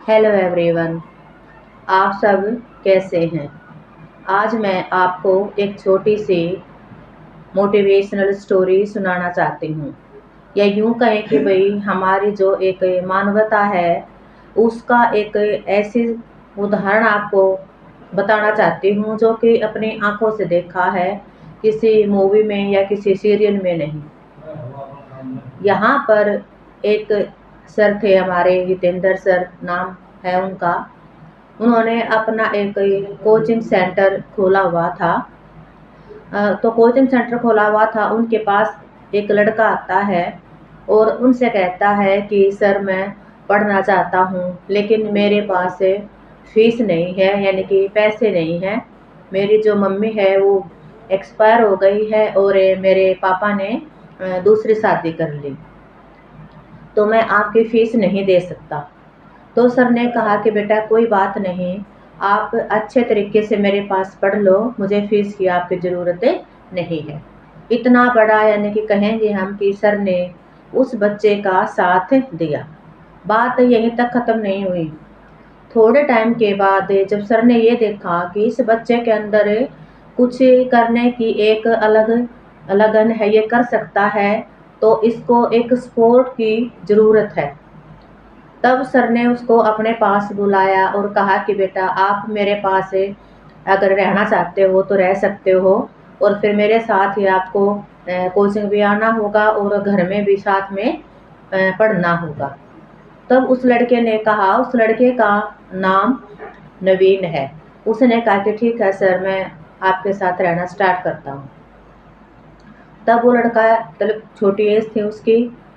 Hello everyone. आप सब कैसे हैं? आज मैं आपको एक छोटी सी मोटिवेशनल स्टोरी सुनाना चाहती हूँ, या यूं कहें कि भाई हमारी जो एक मानवता है उसका एक ऐसी उदाहरण आपको बताना चाहती हूँ जो कि अपनी आंखों से देखा है, किसी मूवी में या किसी सीरियल में नहीं। यहाँ पर एक सर थे हमारे, हितेंद्र सर नाम है उनका। उन्होंने अपना एक कोचिंग सेंटर खोला हुआ था। तो कोचिंग सेंटर खोला हुआ था, उनके पास एक लड़का आता है और उनसे कहता है कि सर मैं पढ़ना चाहता हूँ, लेकिन मेरे पास फीस नहीं है, यानी कि पैसे नहीं हैं। मेरी जो मम्मी है वो एक्सपायर हो गई है और मेरे पापा ने दूसरी शादी कर ली, तो मैं आपकी फ़ीस नहीं दे सकता। तो सर ने कहा कि बेटा कोई बात नहीं, आप अच्छे तरीके से मेरे पास पढ़ लो, मुझे फ़ीस की आपकी ज़रूरत नहीं है। इतना बड़ा, यानी कि कहेंगे हम कि सर ने उस बच्चे का साथ दिया। बात यहीं तक ख़त्म नहीं हुई। थोड़े टाइम के बाद जब सर ने ये देखा कि इस बच्चे के अंदर कुछ करने की एक अलग लगन है, ये कर सकता है, तो इसको एक सपोर्ट की ज़रूरत है। तब सर ने उसको अपने पास बुलाया और कहा कि बेटा आप मेरे पास अगर रहना चाहते हो तो रह सकते हो, और फिर मेरे साथ ही आपको कोचिंग भी आना होगा और घर में भी साथ में पढ़ना होगा। तब उस लड़के ने कहा, उस लड़के का नाम नवीन है। उसने कहा कि ठीक है सर, मैं आपके साथ रहना स्टार्ट करता हूँ। तब वो लड़का, मतलब छोटी एज थी उसकी,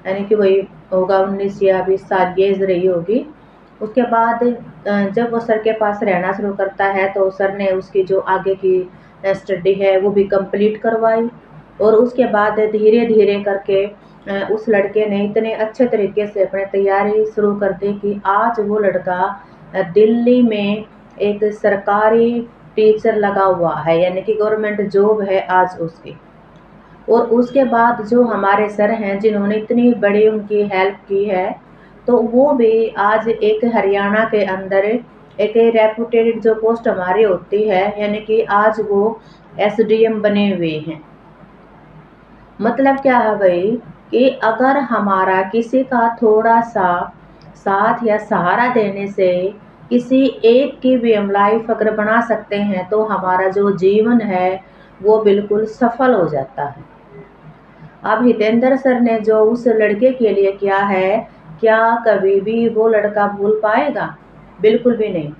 यानी कि वही होगा 19 या 20 साल की एज रही होगी। उसके बाद जब वो सर के पास रहना शुरू करता है तो सर ने उसकी जो आगे की स्टडी है वो भी कंप्लीट करवाई। और उसके बाद धीरे धीरे करके उस लड़के ने इतने अच्छे तरीके से अपनी तैयारी शुरू कर दी कि आज वो लड़का दिल्ली में एक सरकारी टीचर लगा हुआ है, यानी कि गवर्नमेंट जॉब है आज उसकी। और उसके बाद जो हमारे सर हैं जिन्होंने इतनी बड़ी उनकी हेल्प की है, तो वो भी आज एक हरियाणा के अंदर एक रेपुटेड जो पोस्ट हमारी होती है, यानी कि आज वो एसडीएम बने हुए हैं। मतलब क्या है भाई, कि अगर हमारा किसी का थोड़ा सा साथ या सहारा देने से किसी एक की भी हम लाइफ अगर बना सकते हैं, तो हमारा जो जीवन है वो बिल्कुल सफल हो जाता है। अब हितेंद्र सर ने जो उस लड़के के लिए किया है, क्या कभी भी वो लड़का भूल पाएगा? बिल्कुल भी नहीं।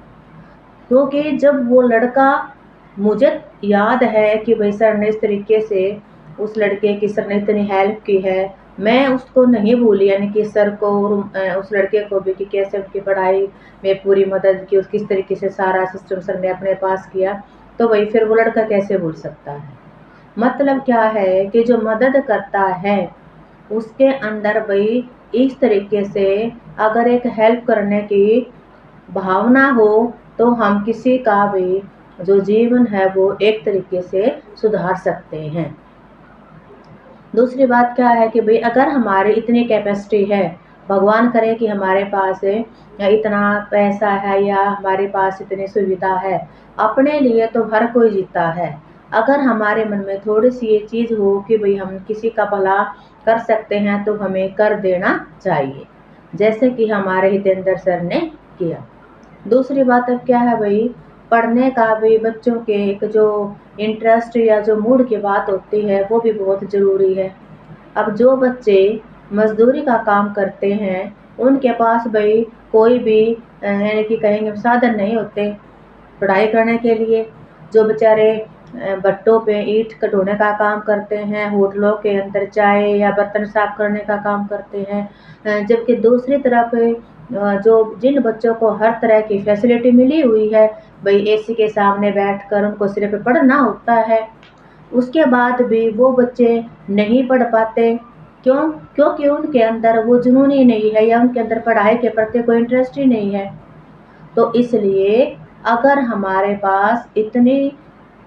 क्योंकि जब वो लड़का, मुझे याद है कि भाई सर ने इस तरीके से उस लड़के की, सर ने इतनी हेल्प की है, मैं उसको नहीं भूली, यानी कि सर को और उस लड़के को भी, कि कैसे उनकी पढ़ाई में पूरी मदद की, किस तरीके से सारा सिस्टम सर ने अपने पास किया। तो वही फिर वो लड़का कैसे भूल सकता है? मतलब क्या है कि जो मदद करता है उसके अंदर भाई इस तरीके से अगर एक हेल्प करने की भावना हो, तो हम किसी का भी जो जीवन है वो एक तरीके से सुधार सकते हैं। दूसरी बात क्या है कि भाई अगर हमारी इतनी कैपेसिटी है, भगवान करे कि हमारे पास या इतना पैसा है या हमारे पास इतनी सुविधा है, अपने लिए तो हर कोई जीता है। अगर हमारे मन में थोड़ी सी ये चीज़ हो कि भाई हम किसी का भला कर सकते हैं, तो हमें कर देना चाहिए, जैसे कि हमारे हितेंद्र सर ने किया। दूसरी बात अब क्या है भाई, पढ़ने का भी बच्चों के एक जो इंटरेस्ट या जो मूड की बात होती है वो भी बहुत ज़रूरी है। अब जो बच्चे मजदूरी का काम करते हैं, उनके पास भाई कोई भी यानी कि कहेंगे साधन नहीं होते पढ़ाई करने के लिए। जो बेचारे भट्टों पे ईंट ढोने का काम करते हैं, होटलों के अंदर चाय या बर्तन साफ करने का काम करते हैं, जबकि दूसरी तरफ जो जिन बच्चों को हर तरह की फैसिलिटी मिली हुई है, भाई एसी के सामने बैठकर उनको सिर्फ पढ़ना होता है, उसके बाद भी वो बच्चे नहीं पढ़ पाते। क्यों? क्योंकि उनके अंदर वो जुनून ही नहीं है, या उनके अंदर पढ़ाई के प्रति कोई इंटरेस्ट ही नहीं है। तो इसलिए अगर हमारे पास इतनी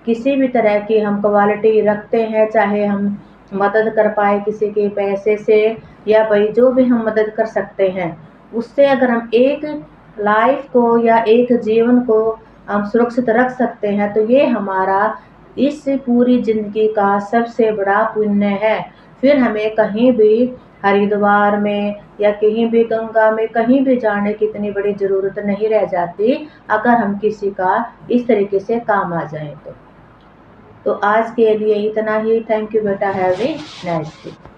किसी भी तरह की हम क्वालिटी रखते हैं, चाहे हम मदद कर पाए किसी के पैसे से, या भाई जो भी हम मदद कर सकते हैं उससे, अगर हम एक लाइफ को या एक जीवन को हम सुरक्षित रख सकते हैं, तो ये हमारा इस पूरी ज़िंदगी का सबसे बड़ा पुण्य है। फिर हमें कहीं भी हरिद्वार में या कहीं भी गंगा में कहीं भी जाने की इतनी बड़ी ज़रूरत नहीं रह जाती, अगर हम किसी का इस तरीके से काम आ जाएँ तो। आज के लिए इतना ही। थैंक यू बेटा, हैव ए नाइस डे।